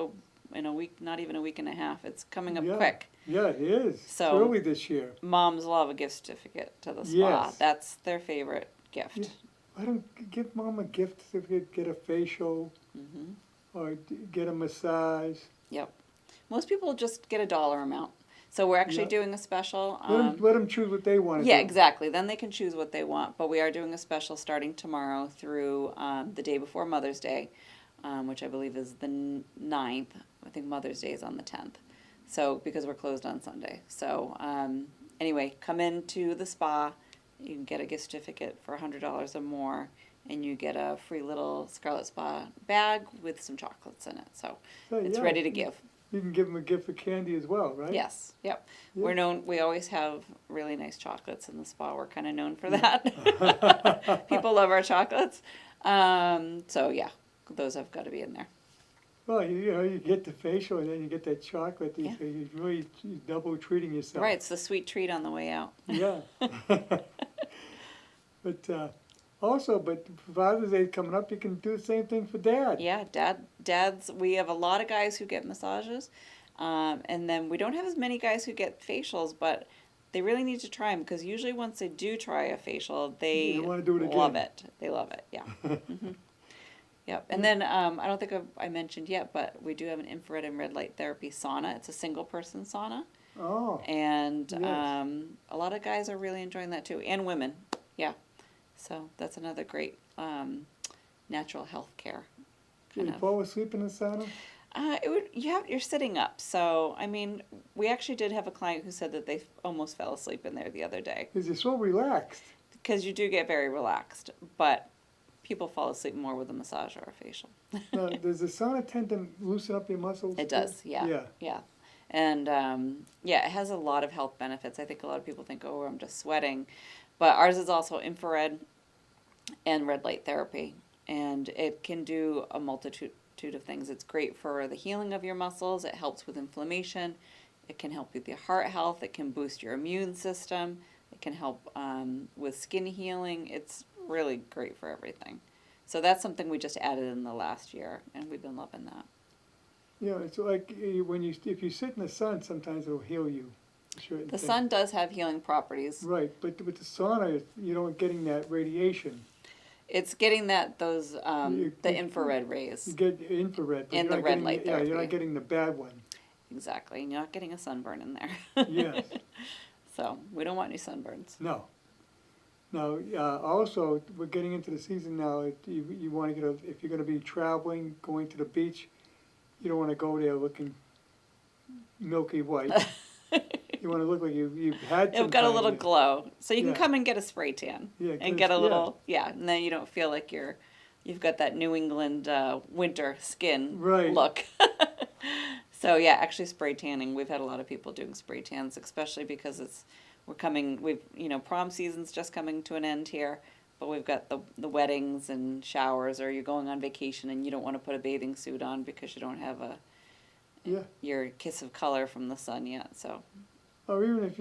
in a week, not even a week and a half. It's coming up Yeah. quick. Yeah, it is. So- Early this year. Moms love a gift certificate to the spa. Yes. That's their favorite gift. Yeah. Why don't give Mom a gift certificate, get a facial, Hmm. or get a massage. Yep. Most people just get a dollar amount. So we're actually Yeah. doing a special. Let them choose what they want to Yeah, do. exactly. Then they can choose what they want. But we are doing a special starting tomorrow through the day before Mother's Day, which I believe is the 9th. I think Mother's Day is on the 10th. So, because we're closed on Sunday. So, anyway, come into the spa. You can get a gift certificate for $100 or more. And you get a free little Scarlet Spa bag with some chocolates in it. So, it's yeah, ready to give. You can give them a gift of candy as well, right? Yes, yep. Yeah. We always have really nice chocolates in the spa. We're kind of known for that. People love our chocolates. So yeah, those have got to be in there. Well, you get the facial and then you get that chocolate. Yeah. You're really double treating yourself. Right, it's the sweet treat on the way out. Yeah. But Also, but for Father's Day coming up, you can do the same thing for Dad. Yeah, dads, we have a lot of guys who get massages. And then we don't have as many guys who get facials, but they really need to try them because usually once they do try a facial, They they wanna do it love again. it. They love it, yeah. Yep. And then I don't think I mentioned yet, but we do have an infrared and red light therapy sauna. It's a single person sauna. Oh, And yes. a lot of guys are really enjoying that too, and women. Yeah. So that's another great natural health care Did kind you of. fall asleep in the sauna? You're sitting up. So I mean, we actually did have a client who said that they almost fell asleep in there the other day Because you're so relaxed. because you do get very relaxed, but people fall asleep more with a massage or a facial. Now, does the sauna tend to loosen up your muscles? It too? does, yeah. Yeah. Yeah. And yeah, it has a lot of health benefits. I think a lot of people think, oh, I'm just sweating. But ours is also infrared and red light therapy. And it can do a multitude of things. It's great for the healing of your muscles, it helps with inflammation, it can help with your heart health, it can boost your immune system, it can help with skin healing. It's really great for everything. So that's something we just added in the last year, and we've been loving that. Yeah, it's like when if you sit in the sun, sometimes it'll heal you. Certain The things. sun does have healing properties. Right, but with the sauna, you don't getting that radiation. It's getting those You- the you- infrared You rays get infrared, but and you're the not red getting light yeah, you're therapy. not getting the bad one. Exactly. And you're not getting a sunburn in there. Yes. So we don't want any sunburns. No. Now, also, we're getting into the season now. You want to if you're going to be traveling, going to the beach, you don't want to go there looking milky white. You want to look like you've had some It'll got a time little there. glow, so you can Yeah. come and get a spray tan Yeah, and get get a a- little and then you don't feel like you've got that New England winter skin Right. look. So yeah, actually spray tanning. We've had a lot of people doing spray tans, especially because prom season's just coming to an end here, but we've got the weddings and showers, or you're going on vacation and you don't want to put a bathing suit on because you don't have Yeah. your kiss of color from the sun yet. So Or even if,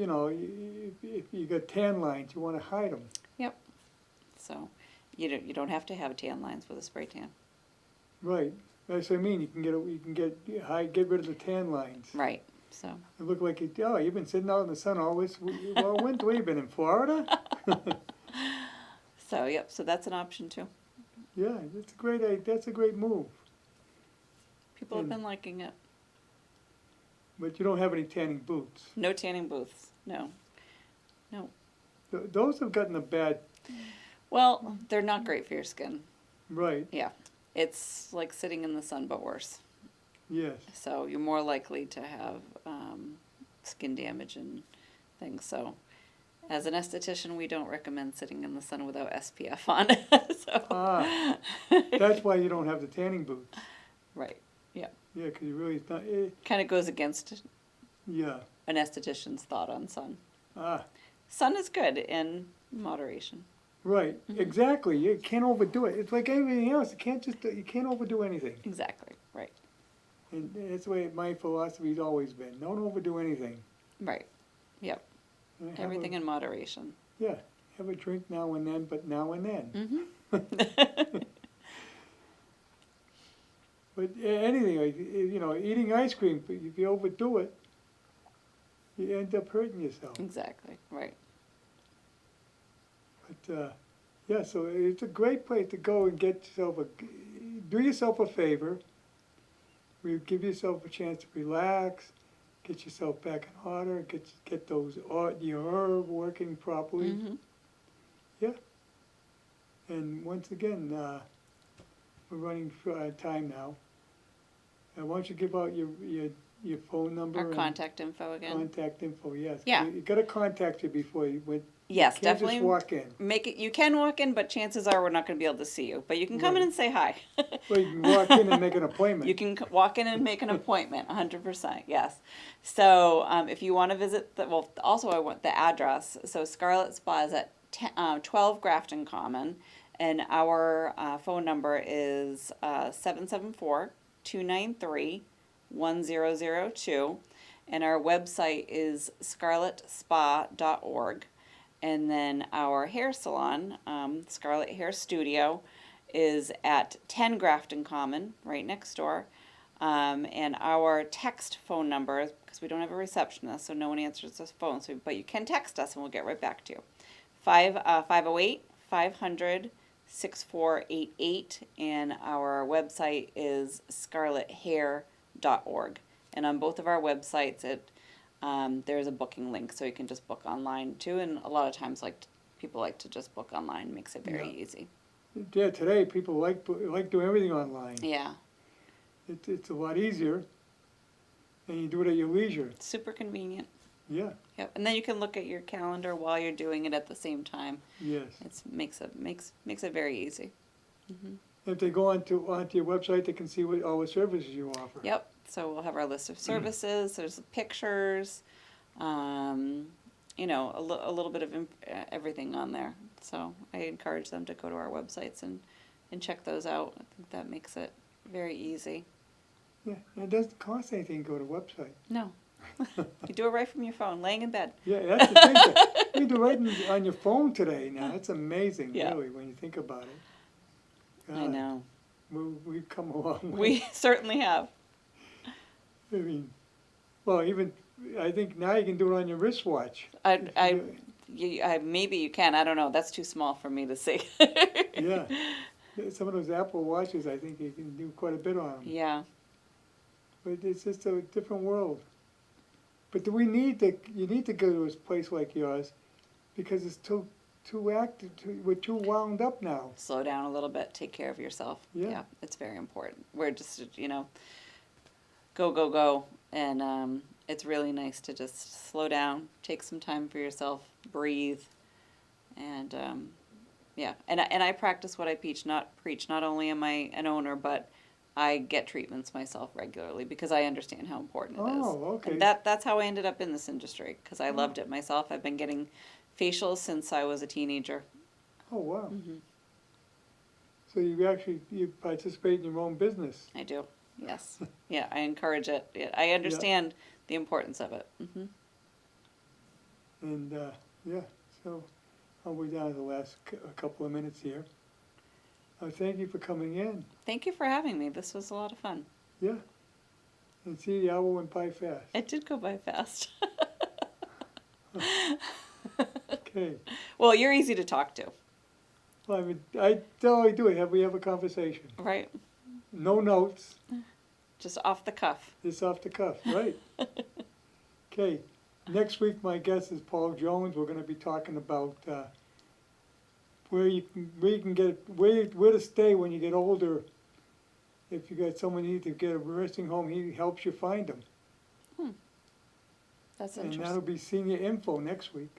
if you got tan lines, you want to hide them. yep. So you don't have to have tan lines with a spray tan. Right. That's what I mean. You can get rid of the tan lines. Right. So It look like you've been sitting out in the sun all winter. Where you been in Florida? yep. So that's an option too. Yeah, that's a great move. People have And- been liking it. But you don't have any tanning boots. No tanning booths. No. Those have gotten a bad, Well, they're not great for your skin. right, Yeah. It's like sitting in the sun, but worse. yes. So you're more likely to have skin damage and things. So as an esthetician, we don't recommend sitting in the sun without SPF on. So Ah, that's why you don't have the tanning boots. right. Yeah, because you really, it's not, Kind of goes against yeah. an esthetician's thought on sun. Ah, Sun is good in moderation. right, exactly. You can't overdo it. It's like everything else. You can't overdo anything. Exactly. Right. And that's the way my philosophy's always been. Don't overdo anything. Right. Yep. Have Everything in moderation. Yeah, have a drink now and then, but now and then. Mm-hmm. But anything, like, eating ice cream, if you overdo it, you end up hurting yourself. Exactly. Right. But, yeah, so it's a great place to go and do yourself a favor. Give yourself a chance to relax, get yourself back in order, get your herb working properly. Mm-hmm. Yeah. And once again, we're running out of time now. Why don't you give out your phone number? Our and contact info again. Contact info, yes. Yeah. You gotta contact you before you went. Yes, You can't definitely. just walk in. Make it. You can walk in, but chances are we're not going to be able to see you. But you can come in Right. and say hi. Well, you can walk in and make an appointment. You can walk in and make an appointment. 100%. Yes. So if you want to visit, also I want the address. So Scarlet Spa is at 12 Grafton Common, and our phone number is 774-293-1002, and our website is scarletspa.org. And then our hair salon, Scarlet Hair Studio, is at 10 Grafton Common, right next door. And our text phone number, because we don't have a receptionist, so no one answers the phone, so, but you can text us and we'll get right back to you. 508 500 6488, and our website is scarlethair.org. And on both of our websites, there's a booking link, so you can just book online too. And a lot of times, people like to just book online, makes it very easy. Yeah, today people like doing everything online. Yeah, It's a lot easier, and you do it at your leisure. it's super convenient. Yeah. Yep, and then you can look at your calendar while you're doing it at the same time. Yes. It makes it very easy. If they go onto your website, they can see all the services you offer. Yep. So we'll have our list of services. There's pictures, a little bit of everything on there. So I encourage them to go to our websites and check those out. I think that makes it very easy. Yeah, and it doesn't cost anything to go to the website. No. You do it right from your phone, laying in bed. Yeah, that's the thing. You do it right on your phone today now. It's amazing, Yeah. really, when you think about it. I know. We've come a long way. We certainly have. I mean, well, I think now you can do it on your wristwatch. Maybe you can. I don't know. That's too small for me to see. Yeah. Some of those Apple Watches, I think you can do quite a bit on them. Yeah. But it's just a different world. But you need to go to a place like yours because it's too active, we're too wound up now. Slow down a little bit. Take care of yourself. Yeah. It's very important. We're just, go, go, go. And it's really nice to just slow down, take some time for yourself, breathe. And, And I practice what I preach. Not only am I an owner, but I get treatments myself regularly because I understand how important it is. Oh, okay. And that's how I ended up in this industry because I loved it myself. I've been getting facials since I was a teenager. Oh, wow. Mm-hmm. So you participate in your own business. I do. Yes. Yeah, I encourage it. I understand the importance of it. Mm-hmm. And, so I'll be down to the last a couple of minutes here. Thank you for coming in. Thank you for having me. This was a lot of fun. Yeah. And see, the hour went by fast. It did go by fast. Okay. Well, you're easy to talk to. Well, I mean, that's all I do. We have a conversation. Right. No notes. Just off the cuff. Just off the cuff, right? Okay. Next week, my guest is Paul Jones. We're going to be talking about where to stay when you get older. If you got someone you need to get a nursing home, he helps you find them. That's And interesting. that'll be senior info next week.